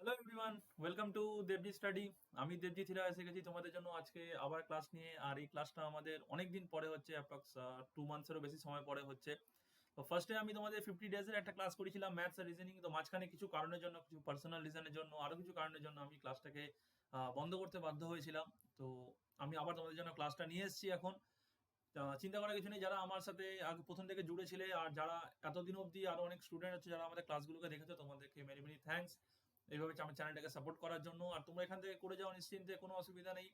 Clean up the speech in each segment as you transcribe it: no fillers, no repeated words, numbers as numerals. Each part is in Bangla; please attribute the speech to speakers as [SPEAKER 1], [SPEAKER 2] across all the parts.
[SPEAKER 1] Hello everyone, welcome to দেবজি study. আমি দেবজিৎ হিরা এসে গেছি তোমাদের জন্য আজকে আবার ক্লাস নিয়ে। আর এই ক্লাসটা আমাদের অনেক দিন পরে হচ্ছে, অ্যাপ্রক্স 2 মান্থসেরও বেশি সময় পরে হচ্ছে। তো ফার্স্টে আমি তোমাদের 50 ডেজের একটা ক্লাস করেছিলাম, ম্যাথস আর রিজনিং। তো মাঝখানে কিছু কারণের জন্য, কিছু পার্সোনাল রিজনের জন্য, আরো কিছু কারণের জন্য আমি ক্লাসটাকে বন্ধ করতে বাধ্য হয়েছিলাম। তো আমি আবার তোমাদের জন্য ক্লাসটা নিয়ে এসেছি এখন। চিন্তা করার কিছু নেই, যারা আমার সাথে আগে প্রথম থেকে জুড়ে ছিলে আর যারা এতদিন অবধি আরো অনেক স্টুডেন্ট আছে যারা আমাদের ক্লাসগুলোকে দেখেছো, তোমাদেরকে মেনি মেনি থ্যাঙ্কস এইভাবে আমার চ্যানেলটাকে সাপোর্ট করার জন্য। আর তোমরা এখান থেকে করে যাও নিশ্চিন্তে, কোনো অসুবিধা নেই।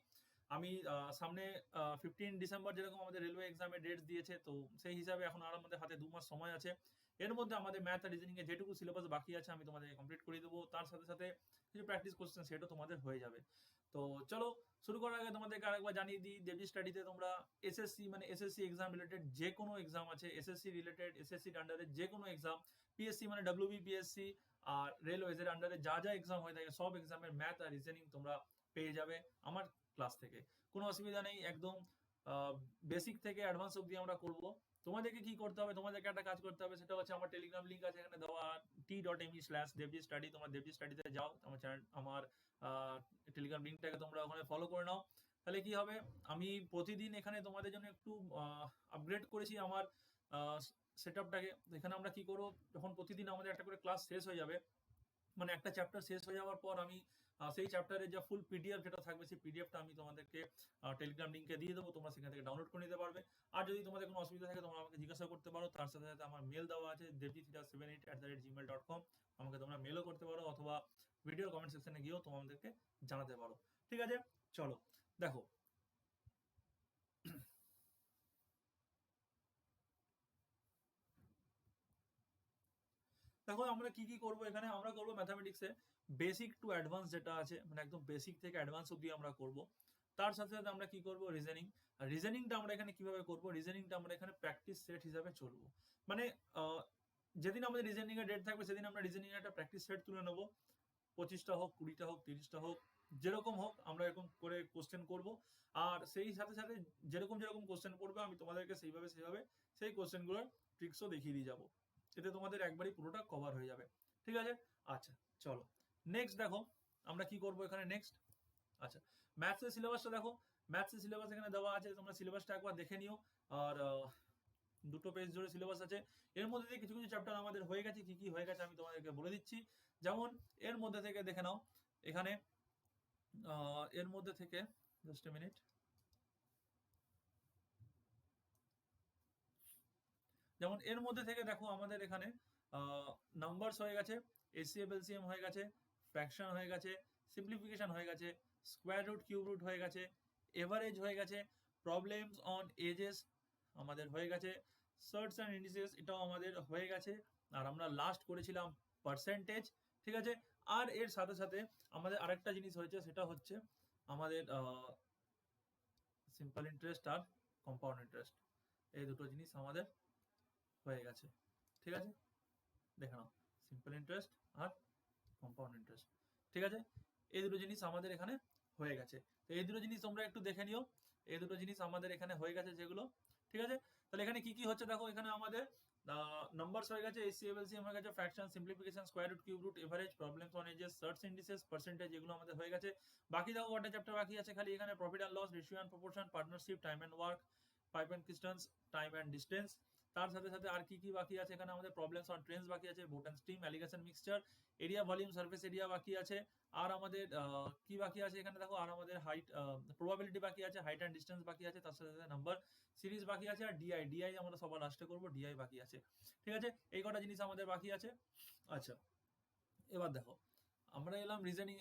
[SPEAKER 1] আমি সামনে 15 ডিসেম্বর যেরকম আমাদের রেলওয়ে এক্সামের ডেটস দিয়েছে, তো সেই হিসাবে এখন আর আমাদের হাতে 2 মাস সময় আছে। এর মধ্যে আমাদের ম্যাথ আর রিজনিং এর যেটুকু সিলেবাস বাকি আছে আমি তোমাদের কমপ্লিট করে দেবো। তার সাথে সাথে কিছু প্র্যাকটিস কোশ্চেন সেটাও তোমাদের হয়ে যাবে। তো চলো, শুরু করার আগে তোমাদেরকে আরেকবার জানিয়ে দিই, দেবজি স্টাডিতে তোমরা এসএসসি মানে এসএসসি এক্সাম রিলেটেড যে কোনো এক্সাম আছে, এসএসসি রিলেটেড, এসএসসির আন্ডারে যে কোনো এক্সাম, পিএসসি মানে ডাব্লিউবিপিএসসি, আর রেলওয়েজের আন্ডারে যা যা এক্সাম হয়ে থাকে সব এক্সামের ম্যাথ আর রিজনিং তোমরা পেয়ে যাবে আমার ক্লাস থেকে। কোনো অসুবিধা নেই, একদম বেসিক থেকে অ্যাডভান্স অব্দি আমরা করব। তোমাদেরকে কি করতে হবে, তোমাদেরকে একটা কাজ করতে হবে, সেটা হচ্ছে আমার টেলিগ্রাম লিঙ্ক আছে এখানে দেওয়া, t.me/devji study। তোমার দেবজি স্টাডিতে যাও, আমার চ্যানেল, আমার টেলিগ্রাম লিঙ্কটাকে তোমরা ওখানে ফলো করে নাও। তাহলে কি হবে, আমি প্রতিদিন এখানে তোমাদের জন্য একটু আপগ্রেড করেছি আমার সেট আপটাকে। এখানে আমরা কি করবো, যখন প্রতিদিন আমাদের একটা করে ক্লাস শেষ হয়ে যাবে, মানে একটা চ্যাপ্টার শেষ হয়ে যাওয়ার পর আমি সেই চ্যাপ্টারের যা ফুল পিডিএফ যেটা থাকবে, সেই পিডিএফটা আমি তোমাদেরকে টেলিগ্রাম লিঙ্কে দিয়ে দেবো, তোমরা সেখান থেকে ডাউনলোড করে নিতে পারবে। আর যদি তোমাদের কোনো অসুবিধা থাকে তোমরা আমাকে জিজ্ঞাসা করতে পারো। তার সাথে সাথে আমার মেল দেওয়া আছে devjit78@gmail.com, আমাকে তোমরা মেলও করতে পারো, অথবা ভিডিওর কমেন্ট সেকশনে গিয়েও তোমাদেরকে জানাতে পারো। ঠিক আছে, চলো দেখো। দেখো আমরা কি কি করবো এখানে, আমরা করবো ম্যাথামেটিক্সে বেসিক টু অ্যাডভান্স যেটা আছে, মানে একদম বেসিক থেকে অ্যাডভান্স অব্দি আমরা করব। তার সাথে সাথে আমরা কি করব, রিজনিং। আর রিজনিংটা আমরা এখানে কিভাবে করব, রিজনিংটা আমরা এখানে প্র্যাকটিস সেট হিসাবে চলবো। মানে যেদিন আমাদের রিজনিং এর ডেট থাকবে সেদিন আমরা রিজনিং এর একটা প্র্যাকটিস সেট তুলে নেবো। 25টা হোক, 20টা হোক, 30টা হোক, যেরকম হোক আমরা এরকম করে কোশ্চেন করব। আর সেই সাথে সাথে যেরকম যেরকম কোশ্চেন পড়বে আমি তোমাদেরকে সেইভাবে সেইভাবে সেই কোশ্চেনগুলোর ট্রিক্সও দেখিয়ে দিয়ে যাবো। এতে তোমাদের একবারই পুরোটা কভার হয়ে যাবে। ঠিক আছে, আচ্ছা চলো নেক্সট দেখো আমরা কি করব এখানে নেক্সট। আচ্ছা, ম্যাথসের সিলেবাসটা দেখো। ম্যাথসের সিলেবাস এখানে দেওয়া আছে, তোমরা সিলেবাসটা একবার দেখে নিও। আর 2 পেজ জুড়ে সিলেবাস আছে। এর মধ্যে থেকে কিছু কিছু চ্যাপ্টার আমাদের হয়ে গেছে, কি কি হয়ে গেছে আমি তোমাদেরকে বলে দিচ্ছি। যেমন এর মধ্যে থেকে দেখে নাও এখানে, এর মধ্যে থেকে জাস্ট এ মিনিট। যেমন এর মধ্যে থেকে দেখো আমাদের এখানে নাম্বারস হয়ে গেছে, এসিএফ এলসিএম হয়ে গেছে, ফ্র্যাকশন হয়ে গেছে, সিম্পলিফিকেশন হয়ে গেছে, স্কোয়ার রুট কিউব রুট হয়ে গেছে, এভারেজ হয়ে গেছে, প্রবলেমস অন এজেস আমাদের হয়ে গেছে, সার্টস অ্যান্ড ইন্ডিসেস এটাও আমাদের হয়ে গেছে। আর আমরা লাস্ট করেছিলাম পার্সেন্টেজ। ঠিক আছে, আর এর সাথে সাথে আমাদের আরেকটা জিনিস হয়েছে, সেটা হচ্ছে আমাদের সিম্পল ইন্টারেস্ট আর কম্পাউন্ড ইন্টারেস্ট, এই দুটো জিনিস আমাদের হয়ে গেছে। ঠিক আছে, দেখে নাও, সিম্পল ইন্টারেস্ট আর কম্পাউন্ড ইন্টারেস্ট। ঠিক আছে, এই দুটো জিনিস আমাদের এখানে হয়ে গেছে। তো এই দুটো জিনিস তোমরা একটু দেখে নিও, এই দুটো জিনিস আমাদের এখানে হয়ে গেছে যেগুলো। ঠিক আছে, তাহলে এখানে কি কি হচ্ছে দেখো, এখানে আমাদের নাম্বারস হয়ে গেছে, এসসিএফ এলসিএম হয়ে গেছে, fraction, simplification, square root, cube root, average, problems on ages, surds indices, percentage, এগুলো আমাদের হয়ে গেছে। বাকি দেখো কটা চ্যাপ্টার বাকি আছে, খালি এখানে profit and loss, ratio and proportion, partnership, time and work, pipe and distance, time and distance. তার সাথে সাথে আর কি কি বাকি আছে, এখানে আমাদের প্রবলেমস অন ট্রেনস বাকি আছে, boat and stream, allegation mixture, area volume surface area বাকি আছে। আর আমাদের কি বাকি আছে এখানে দেখো, আর আমাদের হাইট প্রবাবিলিটি বাকি আছে, হাইট অ্যান্ড ডিস্টেন্স বাকি আছে, তার সাথে সাথে নাম্বার সিরিজ বাকি আছে, আর ডিআই ডিআই আমরা সবার লাস্টে করবো, ডিআই বাকি আছে। ঠিক আছে, এই কটা জিনিস আমাদের বাকি আছে। আচ্ছা, এবার দেখো আমরা এলাম রিজনিং।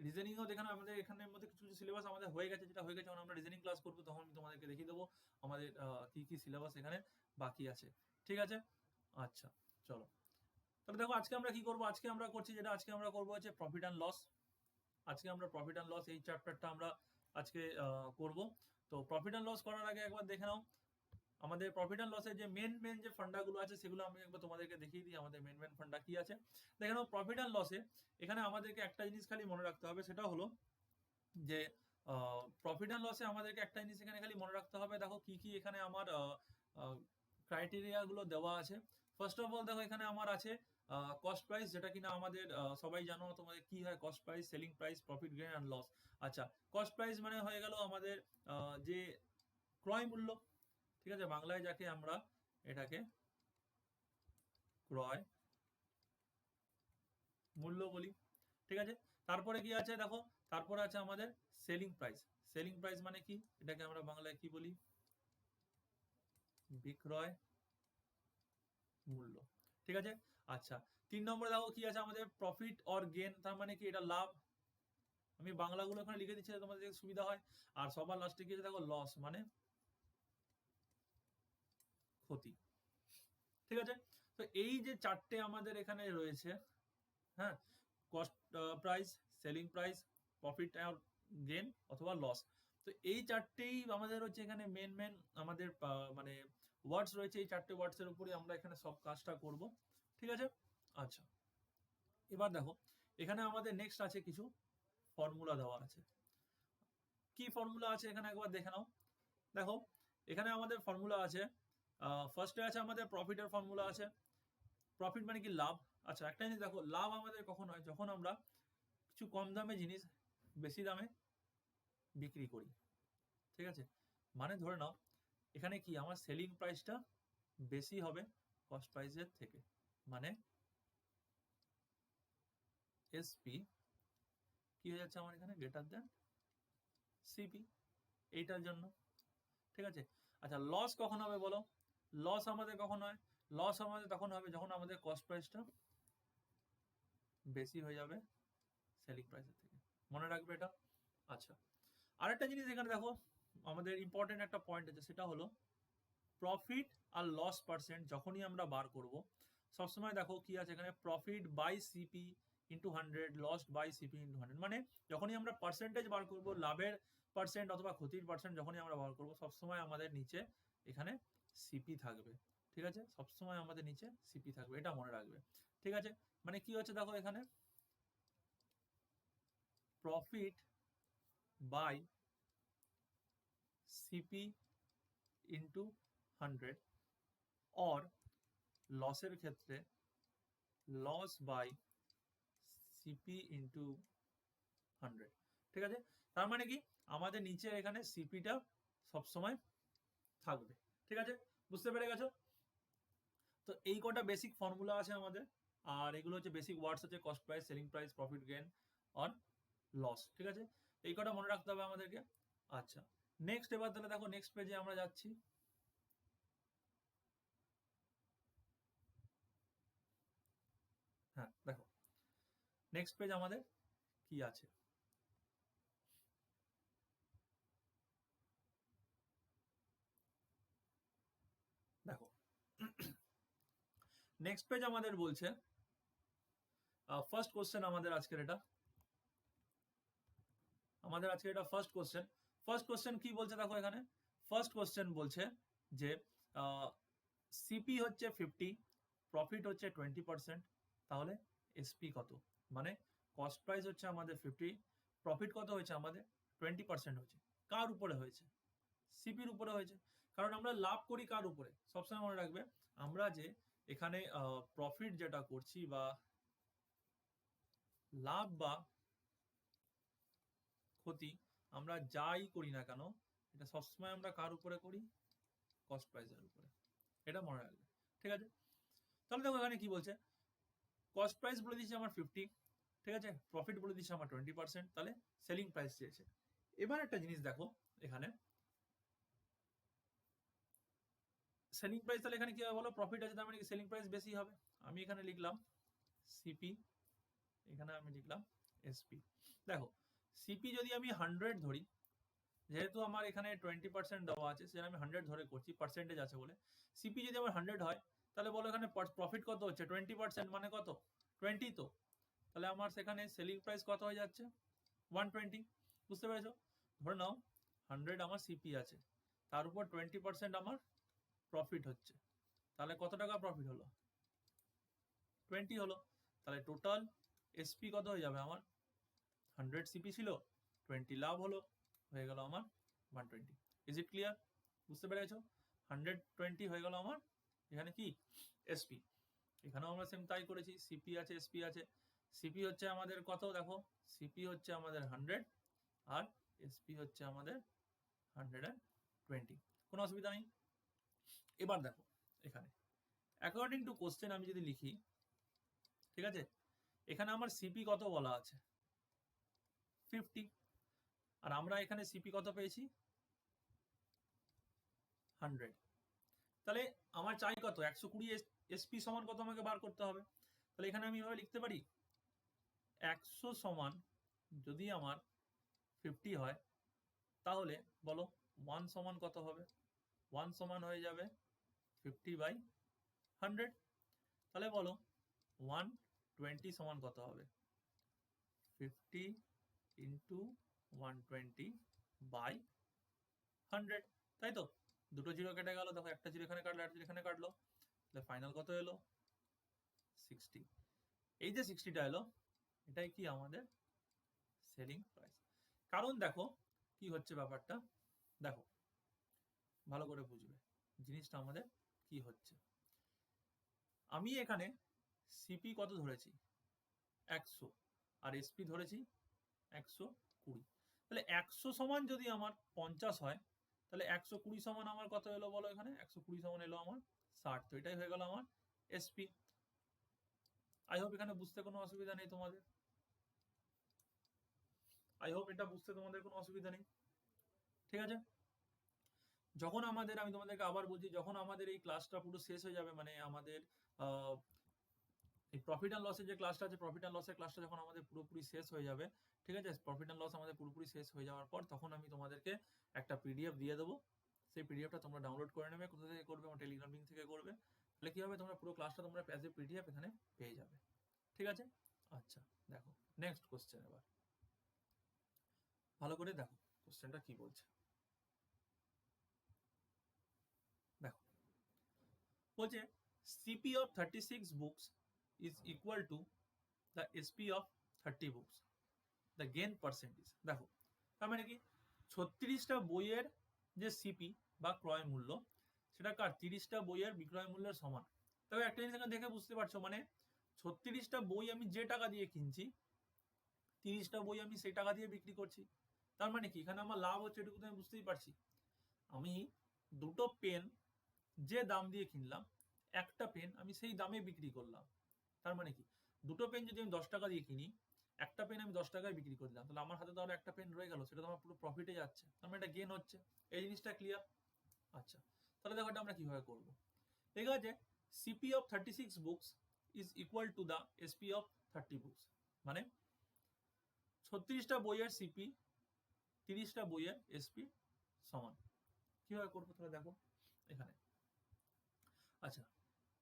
[SPEAKER 1] রিজনিংও দেখানো আমাদের এখানের মধ্যে কিছু কিছু সিলেবাস আমাদের হয়ে গেছে, যেটা হয়ে গেছে যখন আমরা রিজনিং ক্লাস করবো তখন আমি তোমাদেরকে দেখিয়ে দেবো আমাদের কি কি সিলেবাস এখানে বাকি আছে। ঠিক আছে, আচ্ছা চলো তাহলে দেখো আজকে আমরা কি করবো, আজকে আমরা করছি যেটা, আজকে আমরা করবো হচ্ছে প্রফিট অ্যান্ড লস। আজকে আমরা প্রফিট অ্যান্ড লস এই চ্যাপ্টারটা আমরা আজকে করব। তো প্রফিট অ্যান্ড লস করার আগে একবার দেখে নাও আমাদের প্রফিট অ্যান্ড লসের যে মেন মেন যে ফান্ডাগুলো আছে সেগুলো আমি একবার তোমাদেরকে দেখিয়ে দিই, আমাদের মেন মেন ফান্ডা কি আছে। দেখে নাও প্রফিট অ্যান্ড লসে এখানে আমাদেরকে একটা জিনিস খালি মনে রাখতে হবে, সেটা হলো যে প্রফিট অ্যান্ড লসে আমাদেরকে একটা জিনিস এখানে খালি মনে রাখতে হবে। দেখো কি কি এখানে আমার ক্রাইটেরিয়া গুলো দেওয়া আছে। ফার্স্ট অফ অল দেখো এখানে আমার আছে কস্ট প্রাইস, যেটা কিনা আমাদের সবাই জানো তোমাদের কি হয়, cost price, selling price, profit gain and loss. আচ্ছা, কস্ট প্রাইস মানে হয়ে গেল আমাদের যে ক্রয় মূল্য, ঠিক আছে, বাংলায় যাকে আমরা এটাকে ক্রয় মূল্য বলি, ঠিক আছে। তারপরে কি আছে দেখো, তারপরে আছে আমাদের সেলিং প্রাইস। সেলিং প্রাইস মানে কি, এটাকে আমরা বাংলায় কি বলি, বিক্রয় মূল্য, ঠিক আছে। আচ্ছা, 3 নম্বরে দেখো কি আছে আমাদের প্রফিট অর গেন, তার মানে কি এটা লাভ। আমি বাংলাগুলো এখানে লিখে দিচ্ছি তোমাদের সুবিধা হয়। আর সবার লাস্টে কি আছে দেখো, লস মানে ক্ষতি, ঠিক আছে। তো এই যে চারটে আমাদের এখানে রয়েছে, হ্যাঁ, cost price, selling price, profit আর গেন অথবা লস। তো এই চারটেই আমাদের হচ্ছে এখানে মেন মেন আমাদের মানে ওয়ার্ডস রয়েছে। এই চারটে ওয়ার্ডস এর উপরে আমরা এখানে সব কাজটা করব, ঠিক আছে। আচ্ছা, এবার দেখো এখানে আমাদের নেক্সট আছে কিছু ফর্মুলা দেওয়া আছে। কি ফর্মুলা আছে এখানে একবার দেখে নাও। দেখো এখানে আমাদের ফর্মুলা আছে, ফার্স্টে আছে আমাদের প্রফিটের ফর্মুলা আছে। প্রফিট মানে কি লাভ। আচ্ছা, একটা জিনিস দেখো, লাভ আমাদের কখন হয়, যখন আমরা কিছু কম দামে জিনিস বেশি দামে বিক্রি করি, ঠিক আছে। মানে ধরে নাও এখানে কি আমার সেলিং প্রাইসটা বেশি হবে কস্ট প্রাইসের থেকে, মানে এসপি কি হয়ে যাচ্ছে আমার এখানে গ্রেটার দেন সিপি, এইটার জন্য, ঠিক আছে। আচ্ছা, লস কখন হবে বলো, লস আমাদের কখন হয়, লস আমাদের তখন হবে যখন আমাদের কস্ট প্রাইসটা বেশি হয়ে যাবে সেলিং প্রাইসের থেকে, মনে রাখবে এটা। আচ্ছা, আরেকটা জিনিস এখানে দেখো, আমাদের ইম্পর্টেন্ট একটা পয়েন্ট আছে, সেটা হলো প্রফিট আর লস পার্সেন্ট যখনই আমরা বার করব, সবসময় দেখো কি আছে এখানে, profit by CP into 100, loss by CP into 100। মানে যখনই আমরা পার্সেন্টেজ বার করব, লাভের পার্সেন্ট অথবা ক্ষতির পার্সেন্ট যখনই আমরা বার করব, সবসময় আমাদের নিচে এখানে সিপি থাকবে, ঠিক আছে। সবসময় আমাদের নিচে সিপি থাকবে, এটা মনে রাখবে, ঠিক আছে। মানে কি হচ্ছে দেখো এখানে, profit by CP into 100, or লসের ক্ষেত্রে লস বাই সিপি ইন্টু 100, ঠিক আছে। তার মানে কি আমাদের নিচে এখানে সিপিটা সবসময় থাকবে, ঠিক আছে, বুঝতে পেরে গেছো। তো এই কটা বেসিক ফর্মুলা আছে আমাদের, আর এগুলো হচ্ছে বেসিক ওয়ার্ডস হচ্ছে cost price, selling price, profit gain or loss, ঠিক আছে। এই কটা মনে রাখতে হবে আমাদেরকে। আচ্ছা, নেক্সট এবার তাহলে দেখো নেক্সট পেজে আমরা যাচ্ছি। হ্যাঁ দেখো নেক্সট পেজ আমাদের কি আছে, দেখো নেক্সট পেজ আমাদের বলছে, ফার্স্ট কোশ্চেন আমাদের আজকের এটা, ফার্স্ট কোশ্চেন। ফার্স্ট কোশ্চেন কি বলছে দেখো এখানে, ফার্স্ট কোশ্চেন বলছে যে সিপি হচ্ছে 50, প্রফিট হচ্ছে 20%, তাহলে এসপি কত। মানে কস্ট প্রাইস হচ্ছে আমাদের 50, প্রফিট কত হয়েছে আমাদের 20% হয়েছে। কার উপরে হয়েছে, সিপির উপরে হয়েছে। কারণ আমরা লাভ করি কার উপরে, সবসময় মনে রাখবে আমরা যে এখানে প্রফিট যেটা করছি বা লাভ বা ক্ষতি আমরা যাই করি না কেন, এটা সবসময় আমরা কার উপরে করি, কস্ট প্রাইসের উপরে, এটা মনে রাখবে, ঠিক আছে। তাহলে দেখো এখানে কি বলছে, কস্ট প্রাইস বলে দিচ্ছে আমার 50, ঠিক আছে, প্রফিট বলে দিচ্ছে আমার 20%, তাহলে সেলিং প্রাইস চেয়েছে। এবার একটা জিনিস দেখো এখানে, সেলিং প্রাইস তাহলে এখানে কি হবে বলো, প্রফিট আছে তার মানে কি সেলিং প্রাইস বেশি হবে। আমি এখানে লিখলাম সিপি, এখানে আমি লিখলাম এসপি। দেখো সিপি যদি আমি 100 ধরি, যেহেতু আমার এখানে 20% দেওয়া আছে, সেটা আমি 100 ধরে করছি, পার্সেন্টেজ আছে বলে। সিপি যদি আমার 100 হয়, তাহলে বলো এখানে প্রফিট কত হচ্ছে 20%, মানে কত 20, তো তাহলে আমার সেখানে সেলিং প্রাইস কত হয়ে যাচ্ছে 120, বুঝতে পেরেছো। ধরে নাও 100 আমার সিপি আছে, তার উপর 20% আমার প্রফিট হচ্ছে, তাহলে কত টাকা প্রফিট হলো 20 হলো। তাহলে টোটাল এসপি কত হয়ে যাবে আমার, 100 সিপি ছিল, 20 লাভ হলো, হয়ে গেল আমার 120। ইজ ইট ক্লিয়ার, বুঝতে পেরেছো। 120 হয়ে গেল আমার এখানে কি এসপি। এখানেও আমরা সেম তাই করেছি, সিপি আছে এসপি আছে। সিপি হচ্ছে আমাদের কত দেখো, সিপি হচ্ছে আমাদের 100 আর এসপি হচ্ছে আমাদের 120, কোনো অসুবিধা নেই। এবার দেখো এখানে অ্যাকর্ডিং টু কোশ্চেন আমি যদি লিখি, ঠিক আছে, এখানে আমার সিপি কত বলা আছে 50, আর আমরা এখানে সিপি কত পেয়েছি 100। তাহলে আমার চাই কত 120 এসপি সমান কত আমাকে বার করতে হবে। তাহলে এখানে আমি এভাবে লিখতে পারি 100 সমান যদি আমার 50 হয়, তাহলে বলো 1 সমান কত হবে, 1 সমান হয়ে যাবে 50/100। তাহলে বলো 120 সমান কত হবে, 50 ইন্টু 120/100, তাই তো? দুটো জিরো কেটে গেল, দেখো একটা জিরো এখানে কাটলো, একটা জিরো এখানে কাটলো, তাহলে ফাইনাল কত এলো 60। এই যে 60টা এলো, এটাই কি আমাদের সেলিং প্রাইস। কারণ দেখো কি হচ্ছে ব্যাপারটা, দেখো ভালো করে বুঝবে জিনিসটা আমাদের কি হচ্ছে। আমি এখানে সিপি কত ধরেছি 100 আর এসপি ধরেছি 120। তাহলে 100 সমান যদি আমার 50 হয়, তাহলে 120 সমান আমার কত এলো বলো, এখানে 120 সমান এলো আমার 60। তো এটাই হয়ে গেল আমার এসপি। আই হোপ এখানে বুঝতে কোনো অসুবিধা নেই তোমাদের, আই হোপ এটা বুঝতে তোমাদের কোনো অসুবিধা নেই, ঠিক আছে। যখন আমাদের, আমি তোমাদেরকে আবার বলছি, যখন আমাদের এই ক্লাসটা পুরো শেষ হয়ে যাবে, মানে আমাদের এই প্রফিট অ্যান্ড লসের যে ক্লাসটা আছে, প্রফিট অ্যান্ড লসের ক্লাসটা যখন আমাদের পুরোপুরি শেষ হয়ে যাবে, ঠিক আছে, প্রফিট অ্যান্ড লস আমাদের পুরোপুরি শেষ হয়ে যাওয়ার পর তখন আমি তোমাদেরকে একটা পিডিএফ দিয়ে দেবো। সেই পিডিএফটা তোমরা ডাউনলোড করে নেবে। কোথা থেকে করবে? আমার টেলিগ্রাম লিঙ্ক থেকে করবে। তাহলে কি হবে, তোমরা পুরো ক্লাসটা তোমরা অ্যাজ এ পিডিএফ এখানে পেয়ে যাবে, ঠিক আছে। আচ্ছা দেখো নেক্সট কোশ্চেন, এবার ভালো করে দেখো কোশ্চেনটা কি বলছে। দেখো বলছে CP of 36 books is equal to the SP of 30 books, the gain percentage. দেখো তার মানে কি 36টা বইয়ের যে সিপি বা ক্রয় মূল্য, সেটা কার 30টা বইয়ের বিক্রয় মূল্যের সমান। তবে একটা জিনিস এখানে দেখে বুঝতে পারছো, মানে 36টা বই আমি যে টাকা দিয়ে কিনছি, 30টা বই আমি সেই টাকা দিয়ে বিক্রি করছি। তার মানে কি এখানে আমার লাভ হচ্ছে, এটুকু তো আমি বুঝতেই পারছি। আমি দুটো পেন যে দাম দিয়ে কিনলাম, একটা পেন আমি সেই দামে বিক্রি করলাম। তার মানে কি দুটো পেন যদি আমি 10 টাকা দিয়ে কিনি, একটা পেন আমি 10 টাকায় বিক্রি করে দিলাম, তাহলে আমার হাতে তো আরো একটা পেন রয়ে গেল, সেটা তো আমার পুরো প্রফিটে যাচ্ছে, তার মানে এটা গেন হচ্ছে। এই জিনিসটা ক্লিয়ার? আচ্ছা তাহলে দেখো এটা আমরা কিভাবে করব। ঠিক আছে, CP of 36 books is equal to the SP of 30 books, মানে 36টা বইয়ের সিপি 30টা বইয়ের এসপি সমান। কিভাবে করবো তাহলে দেখো এখানে। আচ্ছা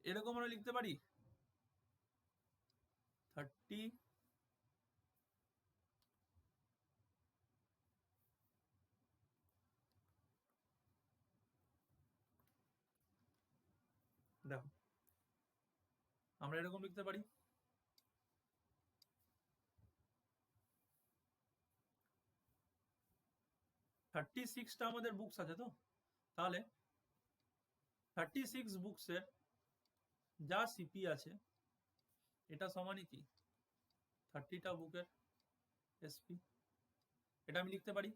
[SPEAKER 1] এরকম আমরা লিখতে পারি 30, দেখো আমরা এরকম লিখতে পারি 36টা আমাদের বুকস আছে, তো তাহলে 36 বুকসের যা সিপি আছে এটা সমানই কি 30টা বুকের এসপি। এটা আমি লিখতে পারি,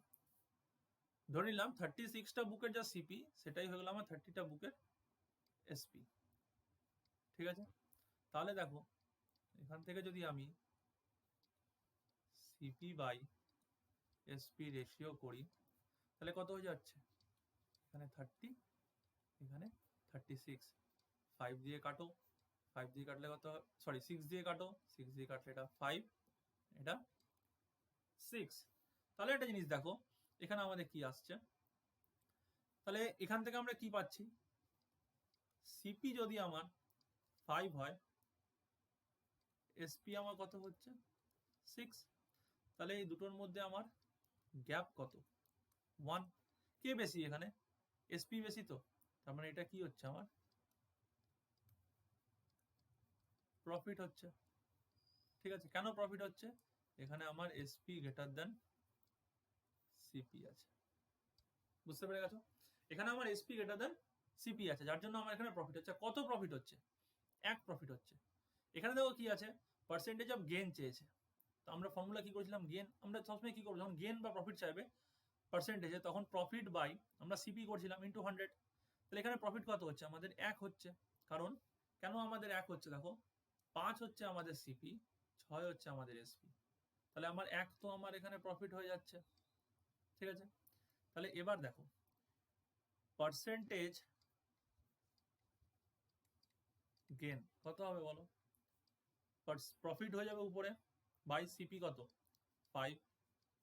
[SPEAKER 1] ধরে নিলাম 36টা বুকের যা সিপি সেটাই হয়ে গেল আমার 30টা বুকের এসপি, ঠিক আছে। তাহলে দেখো এখান থেকে যদি আমি সিপি বাই এসপি রেশিও করি, তাহলে কত হয়ে যাচ্ছে, এখানে 30, এখানে 36, 5 দিয়ে কাটো, 5 দিয়ে কাটলে কত, সরি 6 দিয়ে কাটো, 6 দিয়ে কাটলে এটা 5, এটা 6। তাহলে একটা জিনিস দেখো এখানে আমাদের কি আসছে, তাহলে এখান থেকে আমরা কি পাচ্ছি, সিপি যদি আমার 5 হয়, এসপি আমার কত হচ্ছে 6। তাহলে এই দুটোর মধ্যে আমার গ্যাপ কত 1। কে বেশি এখানে, এসপি বেশি, তো তার মানে এটা কি হচ্ছে আমার প্রফিট হচ্ছে, ঠিক আছে। কেন প্রফিট হচ্ছে, এখানে আমার এসপি গ্রেটার দেন সিপি আছে, বুঝতে পেরে গেছো। এখানে আমার এসপি গ্রেটার দেন সিপি আছে, যার জন্য আমার এখানে প্রফিট হচ্ছে। কত প্রফিট হচ্ছে এক প্রফিট হচ্ছে। এখানে দেখো কি আছে, পার্সেন্টেজ অফ গেন চেয়েছে। তো আমরা ফর্মুলা কি করেছিলাম, গেন। আমরা সবসময় কি করবো, যখন গেন বা প্রফিট চাইবে পার্সেন্টেজে, তখন প্রফিট বাই আমরা সিপি করছিলাম ইন্টু 100। তাহলে এখানে প্রফিট কত হচ্ছে আমাদের, 1 হচ্ছে। কারণ কেন আমাদের 1 হচ্ছে, দেখো 5 হচ্ছে আমাদের সিপি, 6 হচ্ছে আমাদের এসপি। তাহলে আমার 1 তো আমার এখানে প্রফিট হয়ে যাচ্ছে। ঠিক আছে, তাহলে এবার দেখো পার্সেন্টেজ গেন কত হবে বলো, প্রফিট হয়ে যাবে উপরে বাই সিপি কত 5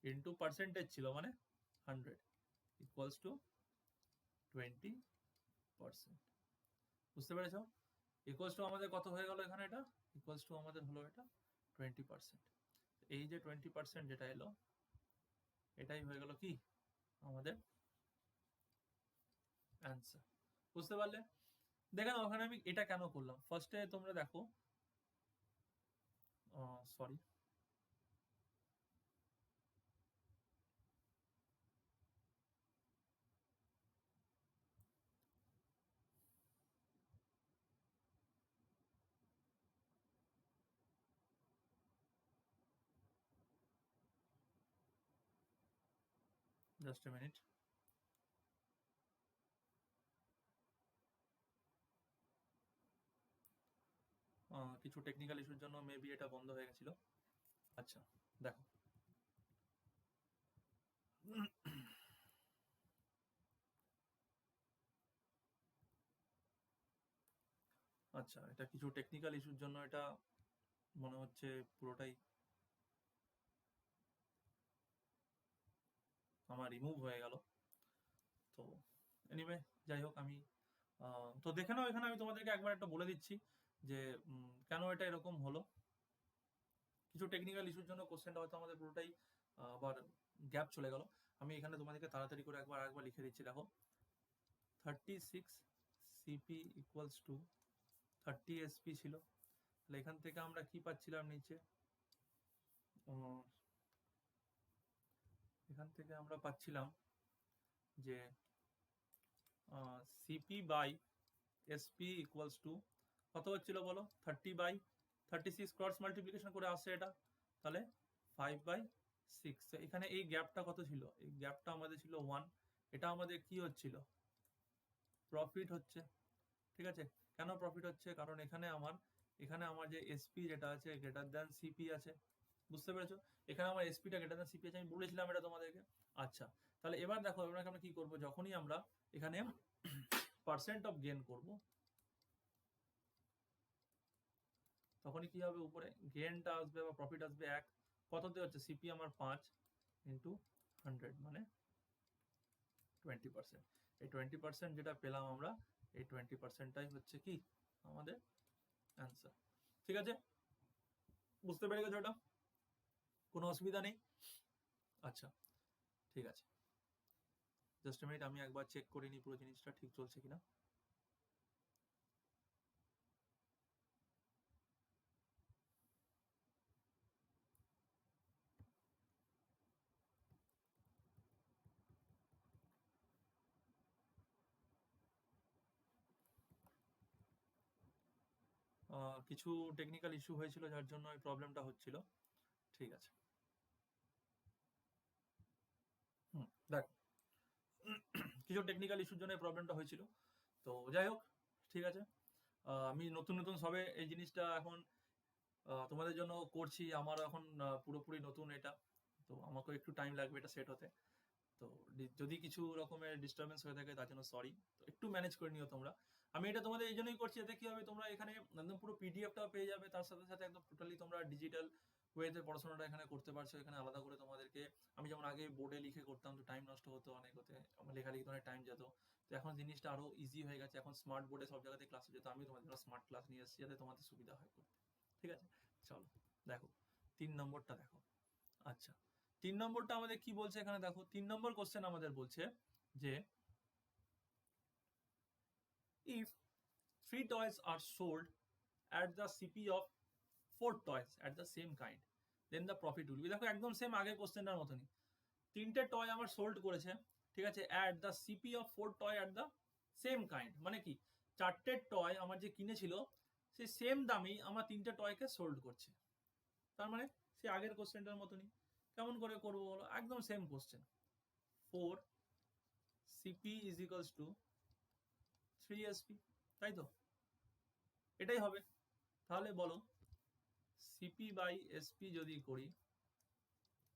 [SPEAKER 1] ইন্টু পার্সেন্টেজ ছিল মানে 100 ইকুয়ালস টু 20%। বুঝতে পেরেছ? ইকুয়ালস টু আমাদের কত হয়ে গেল এখানে, এটা ইকুয়ালস টু আমাদের হলো এটা 20%। এই যে 20% যেটা এলো, এটাই হয়ে গেল কি আমাদের অ্যান্সার। বুঝতে পারলে? দেখেন ওখানে আমি এটা কেন করলাম, ফার্স্টে তোমরা দেখো, সরি, জাস্ট এ মিনিট। কিছু টেকনিক্যাল ইস্যুর জন্য মেবি এটা বন্ধ হয়ে গেছিল। আচ্ছা দেখো, আচ্ছা এটা কিছু টেকনিক্যাল ইস্যুর জন্য এটা মনে হচ্ছে পুরোটাই আমার রিমুভ হয়ে গেল। তো এনিওয়ে যাই হোক, আমি তো দেখে নাও, এখানে আমি তোমাদেরকে একবার একটা বলে দিচ্ছি যে কেন এটা এরকম হলো। কিছু টেকনিক্যাল ইস্যুর জন্য কোশ্চেনটা হয়তো আমাদের পুরোটাই আবার গ্যাপ চলে গেল। আমি এখানে তোমাদেরকে তাড়াতাড়ি করে একবার লিখে দিচ্ছি। দেখো 36 সিপি ইকুয়ালস টু 30 এসপি ছিল। তাহলে এখান থেকে আমরা কি পাচ্ছিলাম নিচে, এখান থেকে আমরা পাচ্ছিলাম যে CP by SP equals to কত হচ্ছিল বলো, 30/36 ক্রস মাল্টিপ্লিকেশন করে আসছে এটা, তাহলে 5/6। এখানে এই গ্যাপটা কত ছিল, এই গ্যাপটা আমাদের ছিল 1। এটা আমাদের কি হচ্ছিল, প্রফিট হচ্ছে। ঠিক আছে, কেন প্রফিট হচ্ছে, কারণ এখানে আমার যে এসপি যেটা আছে গ্রেটার দ্যান সিপি আছে। বুঝতে পেরেছো? এখানে আমার এসপিটা গ্রেটার দ্যান সিপি আছে, আমি বলেছিলাম এটা তোমাদেরকে। আচ্ছা, তাহলে এবার দেখো, এবার আমরা কি করব, যখনই আমরা এখানে পার্সেন্ট অফ গেন করব, তখনই কি হবে, উপরে গেনটা আসবে বা প্রফিট আসবে 1। কততে হচ্ছে, সিপি আমার 5 ইন্টু 100 মানে 20%। এই 20% যেটা পেলাম আমরা, এই 20%টাই হচ্ছে কি আমাদের অ্যান্সার। ঠিক আছে, বুঝতে পেরে গেছো এটা, কোনো অসুবিধা নেই? আচ্ছা ঠিক আছে, জাস্ট এ মিনিট, আমি একবার চেক করে নিই পুরো জিনিসটা ঠিক চলছে কিনা। কিছু টেকনিক্যাল ইস্যু হয়েছিল যার জন্য এই প্রবলেমটা হচ্ছিল। ঠিক আছে, দেখো কিছু টেকনিক্যাল ইস্যুর জন্য এই প্রবলেমটা হয়েছিল। তো যাই হোক, ঠিক আছে, আমি নতুন নতুন সবে এই জিনিসটা এখন তোমাদের জন্য করছি, আমারও এখন পুরোপুরি নতুন এটা, তো আমাকেও একটু টাইম লাগবে এটা সেট হতে। তো যদি কিছু রকমের ডিস্টারবেন্স হয়ে থাকে তার জন্য সরি, তো একটু ম্যানেজ করে নিও তোমরা। আমি এটা তোমাদের এই জন্যই করছি, এতে কি হবে, তোমরা এখানে একদম পুরো পিডিএফটাও পেয়ে যাবে, তার সাথে সাথে একদম টোটালি তোমরা ডিজিটাল ওয়েতে পড়াশোনাটা এখানে করতে পারছো। এখানে আলাদা করে তোমাদেরকে, আমি যেমন আগে বোর্ডে লিখে করতাম তো টাইম নষ্ট হতো অনেক, হতে আমার লেখালেখিতে অনেক টাইম যেত। তো এখন জিনিসটা আরো ইজি হয়ে গেছে, এখন স্মার্ট বোর্ডে সব জায়গাতে ক্লাস হয়ে যেত। আমি তোমাদের জন্য স্মার্ট ক্লাস নিয়ে এসেছি যাতে তোমাদের সুবিধা হয় করতে। ঠিক আছে, চলো দেখো 3 নম্বরটা দেখো। আচ্ছা, 3 নম্বরটা আমাদের কি বলছে এখানে দেখো, 3 নম্বর কোশ্চেন আমাদের বলছে যে if 3 toys are sold at the CP of 4 toys at the same kind, then the profit will be। দেখো একদম সেম আগের কোশ্চেনটার মতনই, 3টে টয় আমার সোল্ড করেছে, ঠিক আছে, at the CP of 4 toy at the same kind, মানে কি 4টে টয় আমার যে কিনেছিল সেই সেম দামেই আমার 3টে টয়কে সোল্ড করছে। তার মানে সে আগের কোশ্চেনটার মতনই। কেমন করে করবো বলো? একদম same question. 4 CP is equals to 3 SP, তাই তো? এটাই হবে। তাহলে বলো CP বাই SP যদি করি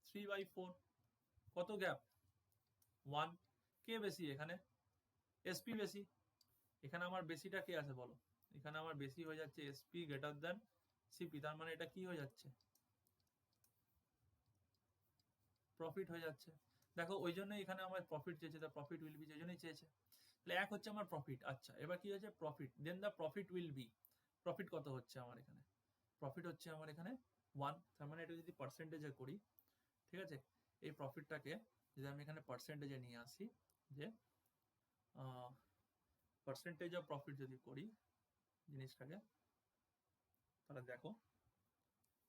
[SPEAKER 1] 3/4, কত গ্যাপ? 1। কে বেশি এখানে? SP বেশি। এখানে আমার বেশিটা কে আছে বলো? এখানে আমার বেশি হয়ে যাচ্ছে SP গ্রেটার দ্যান CP। তার মানে এটা কি হয়ে যাচ্ছে? প্রফিট হয়ে যাচ্ছে। দেখো ওই জন্যই এখানে আমার প্রফিট চেয়েছে, দ্য প্রফিট উইল বি, সেই জন্যই চেয়েছে। তাহলে এক হচ্ছে আমার প্রফিট। আচ্ছা, এবার কি হচ্ছে? Profit. Then the profit will be, profit কত হচ্ছে আমার এখানে? প্রফিট হচ্ছে আমার এখানে 1। তার মানে এটা যদি পার্সেন্টেজে করি, ঠিক আছে, এই প্রফিটটাকে যদি আমি এখানে পার্সেন্টেজে নিয়ে আসি, যে পার্সেন্টেজ অফ প্রফিট যদি করি জিনিসটাকে, তাহলে দেখো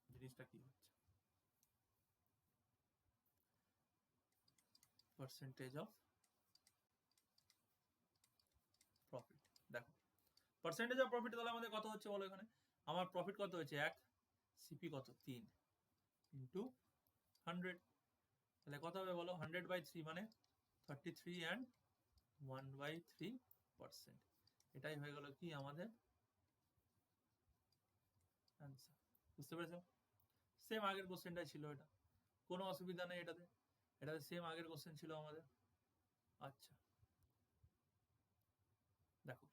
[SPEAKER 1] জিনিসটা কি হচ্ছে। পার্সেন্টেজ অফ প্রফিট, দেখো পার্সেন্টেজ অফ প্রফিট তাহলে আমাদের কত হচ্ছে বলো? এখানে আমার প্রফিট কত হয়েছে? 1, সিপি কত? 3 ইন্টু 100, তাহলে কত হবে বলো? 100/3 মানে 33 and 1/3%। এটাই হয়ে গেল কি আমাদের অ্যান্সার। বুঝতে পেরেছো? সেম আগের কোশ্চেনটাই ছিল এটা, কোনো অসুবিধা নেই এটাতে। এটাতে সেম আগের কোশ্চেন ছিল আমাদের। আচ্ছা দেখো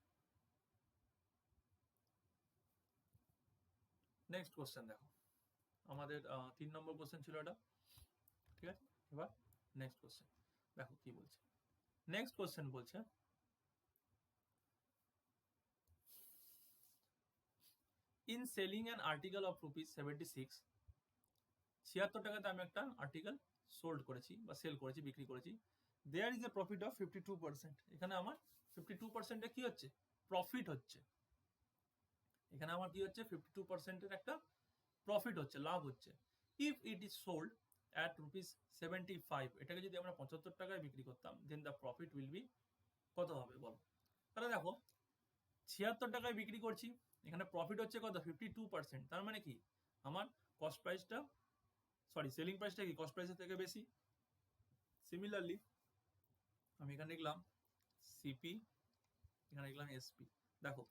[SPEAKER 1] নেক্সট কোশ্চেন, দেখো আমাদের 3 নম্বর কোশ্চেন ছিল এটা, ঠিক আছে? এবার নেক্সট কোশ্চেন দেখো কি বলছে। নেক্সট কোশ্চেন বলছে in selling an article of ₹76, 76 টাকাতে আমি একটা আর্টিকেল সোল্ড করেছি বা সেল করেছি, বিক্রি করেছি। There is a profit of 52%। এখানে আমার 52%-এ কি হচ্ছে? প্রফিট হচ্ছে। এখানে আমার কি হচ্ছে? 52%-এর একটা প্রফিট হচ্ছে, লাভ হচ্ছে। If it is sold at ₹75, এটাকে যদি আমরা 75 টাকায় বিক্রি করতাম, দেন দ্য প্রফিট উইল বি, কত হবে বলো? তাহলে দেখো 76 টাকায় বিক্রি করছি, এখানে প্রফিট হচ্ছে কত? 52%। তার মানে কি আমার কস্ট প্রাইসটা, সরি সেলিং প্রাইসটা কি কস্ট প্রাইসের থেকে বেশি। সিমিলারলি আমি এখানে লিখলাম সিপি, এখানে লিখলাম এসপি। দেখো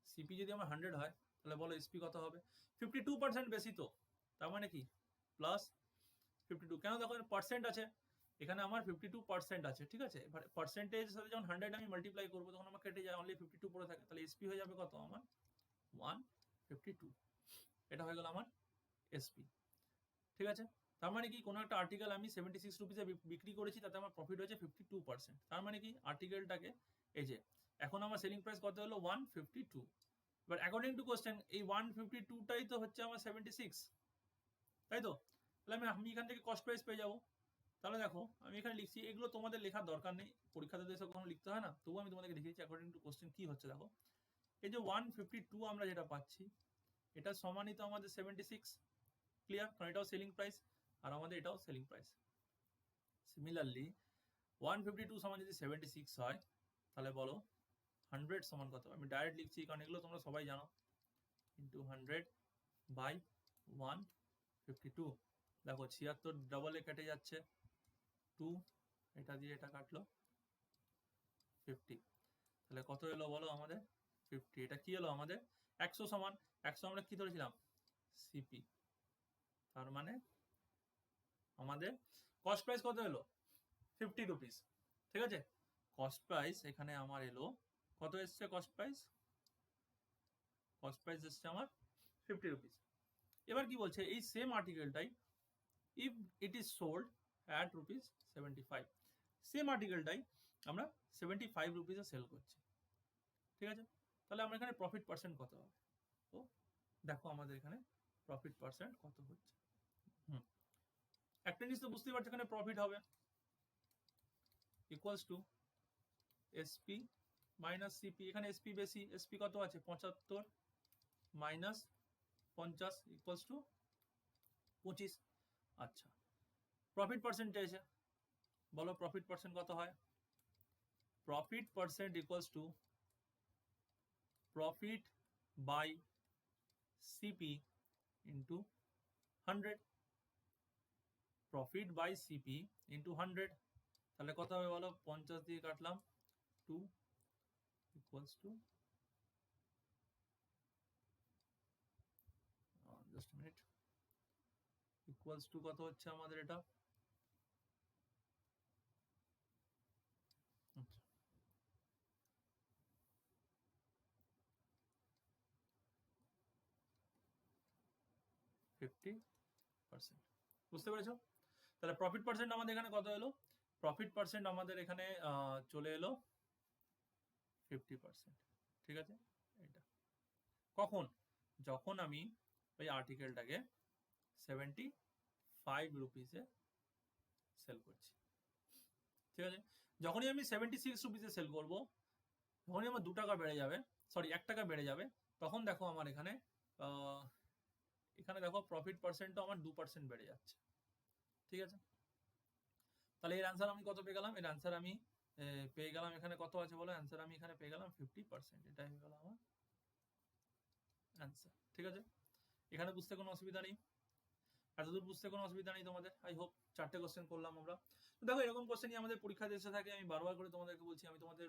[SPEAKER 1] সিপি যদি আমার 100 হয়, তাহলে বলো এসপি কত হবে? 52% বেশি তো, তার মানে কি প্লাস 52। কেন? দেখো পার্সেন্ট আছে, এখানে আমার 52% আছে, ঠিক আছে? এবার পার্সেন্টেজ সাথে যখন 100 আমি মাল্টিপ্লাই করবো, তখন আমার কেটে যায়, অনলি 52 পড়ে থাকে। তাহলে এসপি হয়ে যাবে কত আমার? 152। এটা হয়ে গেল আমার এসপি, ঠিক আছে? তার মানে কি কোনো একটা আর্টিকেল আমি 76 রুপিসে বিক্রি করেছি, তাতে আমার প্রফিট হয়েছে 52%। তার মানে কি আর্টিকেলটাকে, এই যে এখন আমার সেলিং প্রাইস কত হলো? 152। এবার অ্যাকর্ডিং টু কোশ্চেন এই 152টাই তো হচ্ছে আমার 76, তাই তো? তাহলে আমি এখান থেকে কস্ট প্রাইস পেয়ে যাবো। তাহলে দেখো আমি এখানে লিখছি, এগুলো তোমাদের লেখার দরকার নেই, পরীক্ষাতে এসব কখনো লিখতে হয় না, তবুও আমি তোমাদেরকে দেখিয়েছি অ্যাকর্ডিং টু কোশ্চেন কি হচ্ছে। দেখো এই যে 152 আমরা যেটা পাচ্ছি, এটা সমানই তো আমাদের 76, ক্লিয়ার? কারণ এটাও সেলিং প্রাইস আর আমাদের এটাও সেলিং প্রাইস। সিমিলারলি 152 সমান যদি 76 হয়, তাহলে বলো 100 সমান কত? আমি ডাইরেক্ট লিখছি কারণ এগুলো তোমরা সবাই জানো, ইন্টু 100/152। দেখো 76 ডবলে কেটে যাচ্ছে, 2, এটা দিয়ে এটা কাটলো 50, তাহলে কত এলো বলো আমাদের? 50। এটা কি এলো আমাদের? 100 সমান 100 আমরা কি ধরেছিলাম? সিপি। তার মানে আমাদের কস্ট প্রাইস কত এলো? 50 রুপিস, ঠিক আছে? কস্ট প্রাইস এখানে আমার এলো কত? এসছে কস্ট প্রাইস, কস্ট প্রাইস এসছে আমার 50 রুপিস। এবার কি বলছে? এই সেম আর্টিকেলটাই if it is sold at ₹75, same আর্টিকেলটাই আমরা 75 রুপিসে সেল করছি, ঠিক আছে? তাহলে আমরা এখানে প্রফিট পার্সেন্ট কত হবে? তো দেখো আমাদের এখানে প্রফিট পার্সেন্ট কত হচ্ছে। একটা জিনিস তো বুঝতেই পারছো, এখানে প্রফিট হবে equals to SP minus CP. এখানে এসপি বেশি, এসপি কত আছে? 75 মাইনাস 50 ইকুয়ালস টু 25। আচ্ছা, প্রফিট পার্সেন্ট চাইছে, বলো প্রফিট পার্সেন্ট কত হয়? Profit percent equals to profit by CP into 100, profit by CP into 100, তাহলে কত হবে বলো? 50 দিয়ে কাটলাম 2 equals to, just minute, equals to কত হচ্ছে আমাদের এটা? আচ্ছা, 50%। বুঝতে পেরেছো? তাহলে প্রফিট পার্সেন্ট আমাদের এখানে কত এলো? প্রফিট পার্সেন্ট আমাদের এখানে চলে এলো 50%। ঠিক আছে, এটা কখন? যখন আমি ওই আর্টিকেলটাকে 75 রুপিসে সেল করছি। ঠিক আছে, যখনই আমি 76 রুপিসে সেল করব, যখনই আমার 2 টাকা বেড়ে যাবে, সরি 1 টাকা বেড়ে যাবে, তখন দেখো আমার এখানে এখানে দেখো প্রফিট পার্সেন্টও আমার 2% বেড়ে যাচ্ছে। ঠিক আছে, তাহলে এর অ্যান্সার আমি কত পেয়ে গেলাম? এর অ্যান্সার আমি পেয়ে গেলাম এখানে কত আছে বলো? অ্যান্সার আমি এখানে পেয়ে গেলাম 50%। এটাই হয়ে গেল আমার অ্যান্সার। ঠিক আছে, এখানে বুঝতে কোনো অসুবিধা নেই? এতদূর বুঝতে কোনো অসুবিধা নেই তোমাদের? I hope. 4টে কোশ্চেন করলাম আমরা। তো দেখো, এরকম কোশ্চেনই আমাদের পরীক্ষাতে এসে থাকে। আমি বারবার করে তোমাদেরকে বলছি, আমি তোমাদের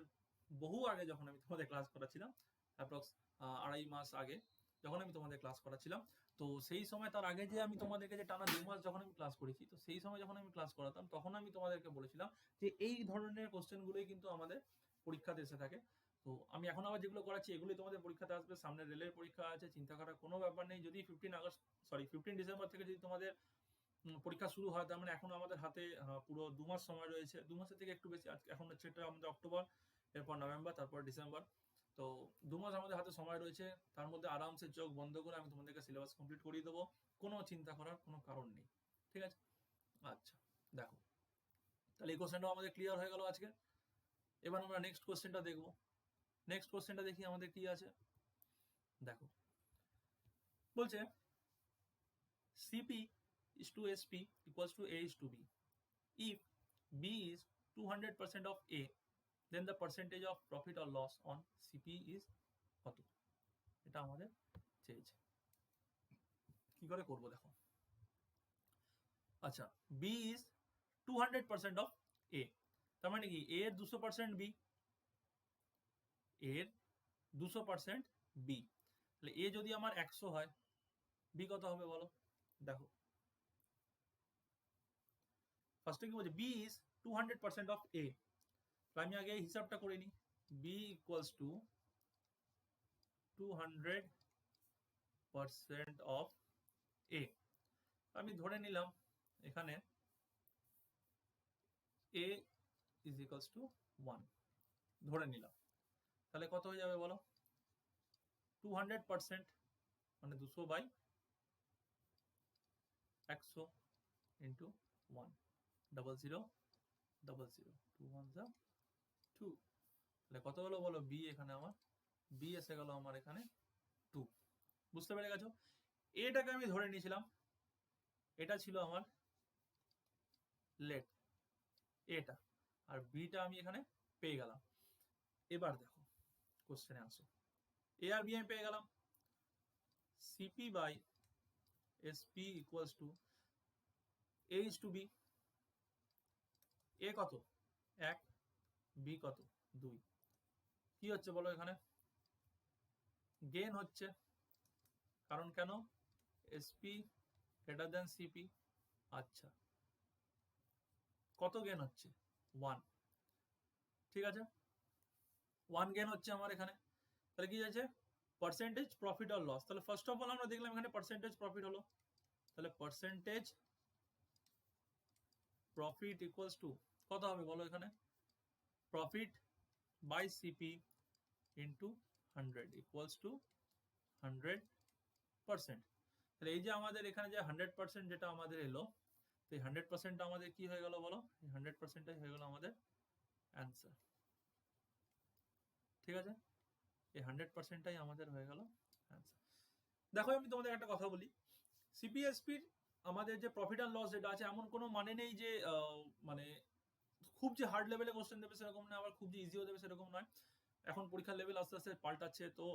[SPEAKER 1] বহু আগে যখন আমি তোমাদের ক্লাস করাচ্ছিলাম, অ্যাপ্রক্স 2.5 মাস আগে যখন আমি তোমাদের ক্লাস করাচ্ছিলাম, তো সেই সময় তার আগে যে আমি তোমাদেরকে যে টানা 2 মাস যখন আমি ক্লাস করেছি, তো সেই সময় যখন আমি ক্লাস করাতাম তখন আমি তোমাদেরকে বলেছিলাম যে এই ধরনের কোশ্চেনগুলোই কিন্তু আমাদের পরীক্ষাতে এসে থাকে। তো আমি এখন আবার যেগুলো করাচ্ছি এগুলোই তোমাদের পরীক্ষাতে আসবে। সামনে রেলের পরীক্ষা আছে, চিন্তা করার কোনো ব্যাপার নেই। যদি 15 ডিসেম্বর থেকে যদি তোমাদের পরীক্ষা শুরু হয়, তার মানে এখন আমাদের হাতে পুরো 2 মাস সময় রয়েছে। 2 মাসের থেকে একটু বেশি, এখন হচ্ছে এটা আমাদের অক্টোবর, এরপর নভেম্বর, তারপর ডিসেম্বর। তো 2 মাস আমাদের হাতে সময় রয়েছে। তার মধ্যে আরামসে চোখ বন্ধ করে আমি তোমাদেরকে সিলেবাস কমপ্লিট করিয়ে দেবো। কোনো চিন্তা করার কোনো কারণ নেই। ঠিক আছে, আচ্ছা দেখো, তাহলে এই কোশ্চেনটাও আমাদের ক্লিয়ার হয়ে গেল আজকে। এবার আমরা নেক্সট কোশ্চেনটা দেখবো। নেক্সট কোশ্চেনটা দেখি আমাদের কি আছে। দেখো, বলছে CP is to SP equals to A is to B. If B is 200% of A, then the percentage of profit or loss on CP is কত? এটা আমাদের চেয়েছে। কি করে করব দেখো। আচ্ছা, B is 200% of A, তার মানে কি A এর 200% B, A এর 200% B। তাহলে A যদি আমার 100 হয়, B কত হবে বলো? দেখো, ফার্স্টে কি বলছে? B is 200% of A। আমি আগে হিসাবটা করে নিই। B equals to 200% of A। আমি ধরে নিলাম এখানে A is equals to 1 ধরে নিলাম। তাহলে কত হয়ে যাবে বলো? 200% মানে 200/100 ইন্টু 1, 0000, 2 1 2। তাহলে কত হলো বলো? B এখানে আমার B এসে গেল আমার এখানে 2। বুঝতে পেরে গেছো? এটাকে আমি ধরে নিয়েছিলাম, এটা ছিল আমার লেট এটা, আর বিটা আমি এখানে পেয়ে গেলাম। এবার দেখো কোশ্চেনে আসো। এ আর বি আমি পেয়ে গেলাম। CP by SP equals to A is to B. A কত? 1, বি কত? 2। কি হচ্ছে বলো এখানে? গেন হচ্ছে, কারণ কেন? SP greater than CP. আচ্ছা, কত গেন হচ্ছে? 1। ঠিক আছে, 1 গেন হচ্ছে আমার এখানে। তাহলে কি আছে? পার্সেন্টেজ প্রফিট আর লস। তাহলে ফার্স্ট অফ অল আমরা দেখলাম এখানে পার্সেন্টেজ প্রফিট হলো। তাহলে পার্সেন্টেজ প্রফিট ইকুয়ালস টু কত হবে বলো এখানে? Profit by CP into 100 equals to 100%। তাহলে এই যে আমাদের এখানে যে 100% যেটা আমাদের এলো, তো এই 100%টা আমাদের কি হয়ে গেল বলো? এই 100%টাই হয়ে গেল আমাদের অ্যান্সার। ঠিক আছে, এই 100%টাই আমাদের হয়ে গেল অ্যান্সার। দেখো, আমি তোমাদের একটা কথা বলি, সিপিএসপির আমাদের যে প্রফিট আর লস যেটা আছে, এমন কোনো মানে নেই যে মানে খুব যে হার্ড লেভেলে কোশ্চেন দেবে সেরকম না, আবার খুব যে ইজিও দেবে সেরকম নয়। এখন পরীক্ষার লেভেল আস্তে আস্তে পাল্টাচ্ছে, তো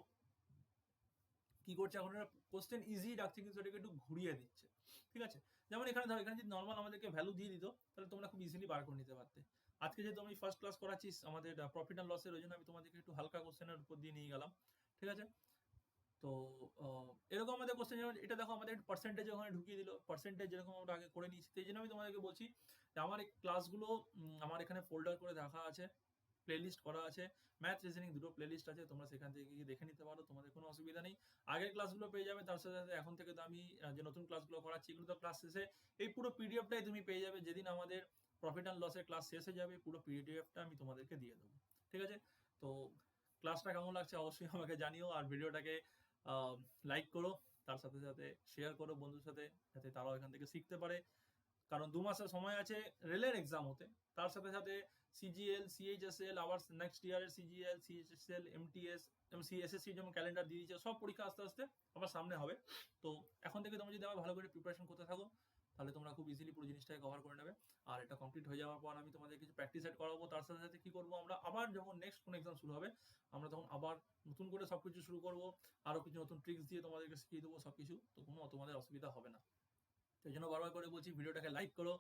[SPEAKER 1] কি করছে, এখন একটা কোশ্চেন ইজি রাখছে কিন্তু সেটাকে একটু ঘুরিয়ে দিচ্ছে। ঠিক আছে, যেমন এখানে ধরো, এখানে যদি নর্মাল আমাদেরকে ভ্যালু দিয়ে দিত, তাহলে তোমরা খুব ইজিলি বার করে নিতে পারতে। আজকে যেহেতু আমি ফার্স্ট ক্লাস করাচ্ছিস আমাদের প্রফিট অ্যান্ড লসের, ওই জন্য আমি তোমাদেরকে একটু হালকা কোশ্চেনের উপর দিয়ে নিয়ে গেলাম। ঠিক আছে, তো এরকম আমাদের কোশ্চেন, যেমন এটা দেখো আমাদের পার্সেন্টেজ ওখানে ঢুকিয়ে দিল, পার্সেন্টেজ যেরকম আমরা আগে করে নিয়েছি। সেই জন্য আমি তোমাদেরকে বলছি যে আমার এই ক্লাসগুলো আমার এখানে ফোল্ডার করে রাখা আছে, প্লেলিস্ট করা আছে, ম্যাথ রিজনিং দুটো প্লেলিস্ট আছে, তোমরা সেখান থেকে গিয়ে দেখে নিতে পারো, তোমাদের কোনো অসুবিধা নেই। আগের ক্লাসগুলো পেয়ে যাবে, তার সাথে সাথে এখন থেকে তো আমি যে নতুন ক্লাসগুলো করাচ্ছি, এগুলো তো ক্লাস শেষে এই পুরো পিডিএফটাই তুমি পেয়ে যাবে। যেদিন আমাদের প্রফিট অ্যান্ড লসের ক্লাস শেষ হয়ে যাবে, পুরো পিডিএফটা আমি তোমাদেরকে দিয়ে দেবো। ঠিক আছে, তো ক্লাসটা কেমন লাগছে অবশ্যই আমাকে জানিও, আর ভিডিওটাকে লাইক করো, তার সাথে সাথে শেয়ার করো বন্ধুর সাথে, যাতে তারাও এখান থেকে শিখতে পারে। কারণ 2 মাসের সময় আছে রেলের এক্সাম হতে, তার সাথে সাথে সিজিএল, সিএইচএসএল, আবার নেক্সট ইয়ারের সিজিএল, সিএইচএসএল, এমটিএস, এমসিএসএসসি যেমন ক্যালেন্ডার দিয়ে দিয়েছে, সব পরীক্ষা আস্তে আস্তে আবার সামনে হবে। তো এখন থেকে তোমরা যদি আবার ভালো করে প্রিপারেশন করতে থাকো, তাহলে তোমরা খুব ইজিলি পুরো জিনিসটাকে কভার করে নেবে। আর এটা কমপ্লিট হয়ে যাওয়ার পর আমি তোমাদের কিছু প্র্যাকটিস সেট করাবো, তার সাথে সাথে কি করবো, আমরা আবার যখন নেক্সট কোনো এক্সাম শুরু হবে, আমরা তখন আবার নতুন করে সবকিছু শুরু করবো, আরো কিছু নতুন ট্রিক্স দিয়ে তোমাদেরকে শিখিয়ে দেবো সবকিছু, তো কোনো তোমাদের অসুবিধা হবে না। সেই জন্য বারবার করে বলছি, ভিডিওটাকে লাইক করো,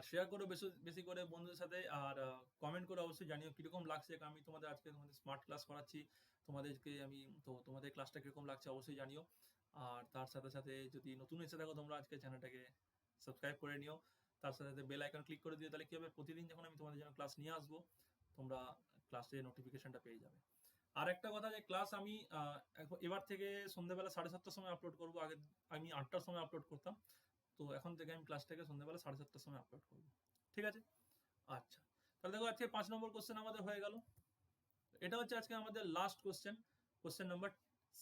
[SPEAKER 1] শেয়ার করো বেশি বেশি করে বন্ধুদের সাথে, আর কমেন্ট করে অবশ্যই জানিও কিরকম লাগছে। আমি তোমাদের আজকে তোমাদের স্মার্ট ক্লাস করাচ্ছি, তোমাদেরকে আমি, তো তোমাদের ক্লাসটা কিরকম লাগছে অবশ্যই জানিও। আর তার সাথে সাথে যদি নতুন এসে থাকো তোমরা, আজকে চ্যানেলটাকে সাবস্ক্রাইব করে নিও, তার সাথে সাথে বেল আইকন ক্লিক করে দিও, তাহলে কি হবে, প্রতিদিন যখন আমি তোমাদের জন্য ক্লাস নিয়ে আসবো, তোমরা ক্লাসের নোটিফিকেশনটা পেয়ে যাবে। আর একটা কথা, যে ক্লাস আমি এবার থেকে সন্ধ্যেবেলা 7:30টার সময় আপলোড করবো। আগে আমি 8টার সময় আপলোড করতাম, তো এখন থেকে আমি ক্লাসটাকে সন্ধ্যাবেলা 7:30টার সময় আপলোড করবো। ঠিক আছে, আচ্ছা, তাহলে দেখো আজকে 5 নম্বর কোশ্চেন আমাদের হয়ে গেল। এটা হচ্ছে আজকে আমাদের লাস্ট কোশ্চেন, কোশ্চেন নাম্বার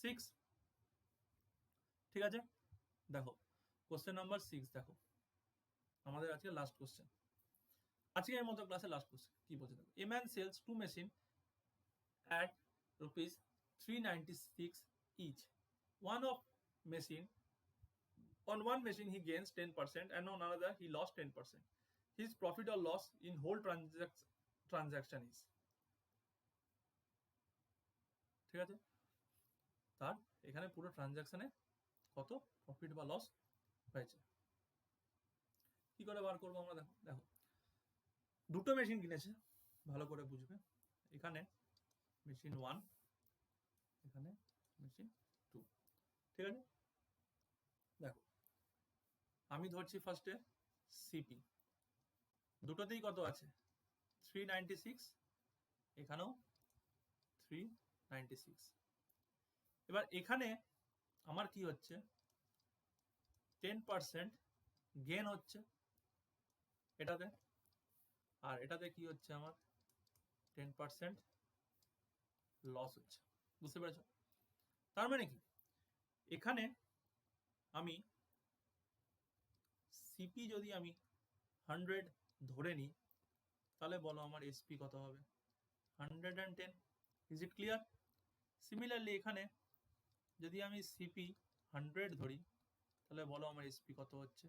[SPEAKER 1] 6। ঠিক আছে, দেখো কোশ্চেন নাম্বার 6, দেখো আমাদের আজকে লাস্ট কোশ্চেন, আজকের মতো ক্লাসে লাস্ট কোশ্চেন কি বলছে দেখো। A man sells 2 machine at rupees 396 each. One of machine On one machine he gains 10% and on another he lost 10%. His profit or loss in whole transaction is. ঠিক আছে, তার এখানে পুরো ট্রানজাকশনে কত প্রফিট বা লস হয়েছে, কি করে বার করবো আমরা, দেখো দেখো দুটো মেশিন কিনেছে, ভালো করে বুঝবে। এখানে মেশিন 1, এখানে মেশিন 2। ঠিক আছে, দেখো আমি ধরছি ফার্স্টে সিপি, দুটোতেই কত আছে 396, এখানেও 396। এবার এখানে আমার কি হচ্ছে 10% গেন হচ্ছে এটাতে, আর এটাতে কি হচ্ছে আমার 10% লস হচ্ছে। বুঝতে পেরেছ? তার মানে কি, এখানে আমি সিপি যদি আমি 100 ধরে নিই, তাহলে বলো আমার এসপি কত হবে 110। Is it clear? সিমিলারলি এখানে যদি আমি সিপি 100 ধরি, তাহলে বলো আমার এসপি কত হচ্ছে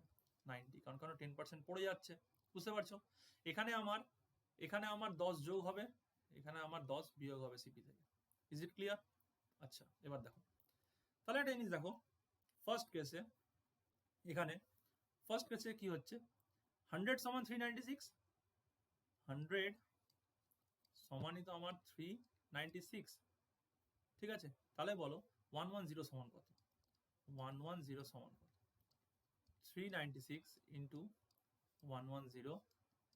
[SPEAKER 1] 90, কারণ 10% পড়ে যাচ্ছে। বুঝতে পারছো? এখানে আমার 10 যোগ হবে, এখানে আমার 10 বিয়োগ হবে সিপি থেকে। Is it clear? আচ্ছা, এবার দেখো, তাহলে একটা জিনিস দেখো, ফার্স্ট কেসে কি হচ্ছে 100 সমান 396, 100 সমানই তো আমার 396। ঠিক আছে, তাহলে বলো 110 সমান কত, 110 সমান কত, 396 ইন্টু 110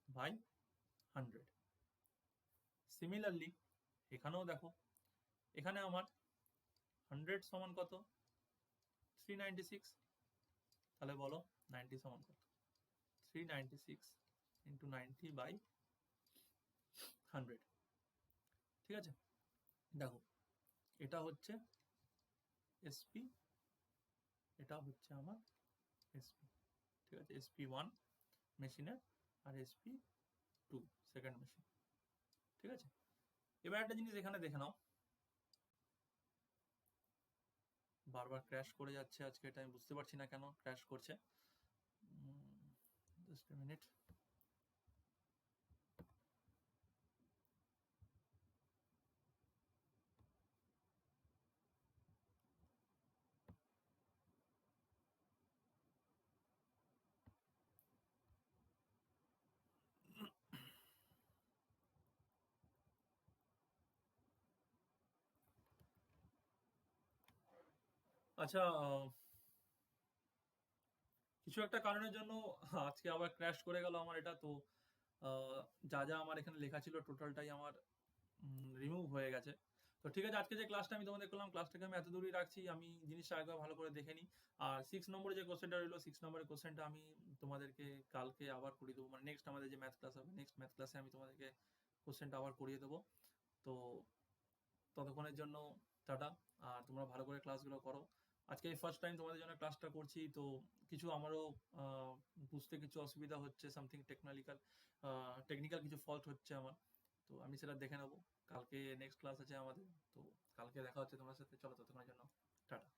[SPEAKER 1] বাই 100। সিমিলারলি এখানেও দেখো, এখানে আমার 100 সমান কত 396, তাহলে বলো 90 সমান কত, 396 ইন্টু 90 বাই 100। ঠিক আছে, দেখো এটা হচ্ছে এসপি, এটা হচ্ছে আমার এসপি। ঠিক আছে, এসপি 1 মেশিনের আর এসপি 2 সেকেন্ড মেশিন। ঠিক আছে, এবার একটা জিনিস এখানে দেখে নাও, বারবার ক্র্যাশ করে যাচ্ছে আজকে, এটা আমি বুঝতে পারছি না কেন ক্র্যাশ করছে। Just a minute. আচ্ছা, কিছু একটা কারণের জন্য আজকে আবার ক্র্যাশ করে গেল আমার এটা। তো যা যা আমার এখানে লেখা ছিল টোটালটাই আমার রিমুভ হয়ে গেছে। তো ঠিক আছে, আজকে যে ক্লাসটা আমি তোমাদের করলাম, ক্লাসটাকে আমি এত দূরই রাখছি। আমি জিনিসটা একবার ভালো করে দেখে নিই। আর 6 নম্বরে যে কোশ্চেনটা রইলো, 6 নম্বরের কোশ্চেনটা আমি তোমাদেরকে কালকে আবার করিয়ে দেবো। মানে নেক্সট আমাদের যে ম্যাথ ক্লাস হবে, নেক্সট ম্যাথ ক্লাসে আমি তোমাদেরকে কোশ্চেনটা আবার করিয়ে দেবো। তো ততক্ষণের জন্য টাটা। আর তোমরা ভালো করে ক্লাসগুলো করো। আজকে এই ফার্স্ট টাইম তোমাদের জন্য ক্লাসটা করছি, তো কিছু আমারও বুঝতে কিছু অসুবিধা হচ্ছে, সামথিং টেকনিক্যাল কিছু ফল্ট হচ্ছে আমার। তো আমি সেটা দেখে নেবো। কালকে নেক্সট ক্লাস আছে আমাদের। তো কালকে দেখা হচ্ছে তোমার সাথে। চলো, ততক্ষণের জন্য টাটা।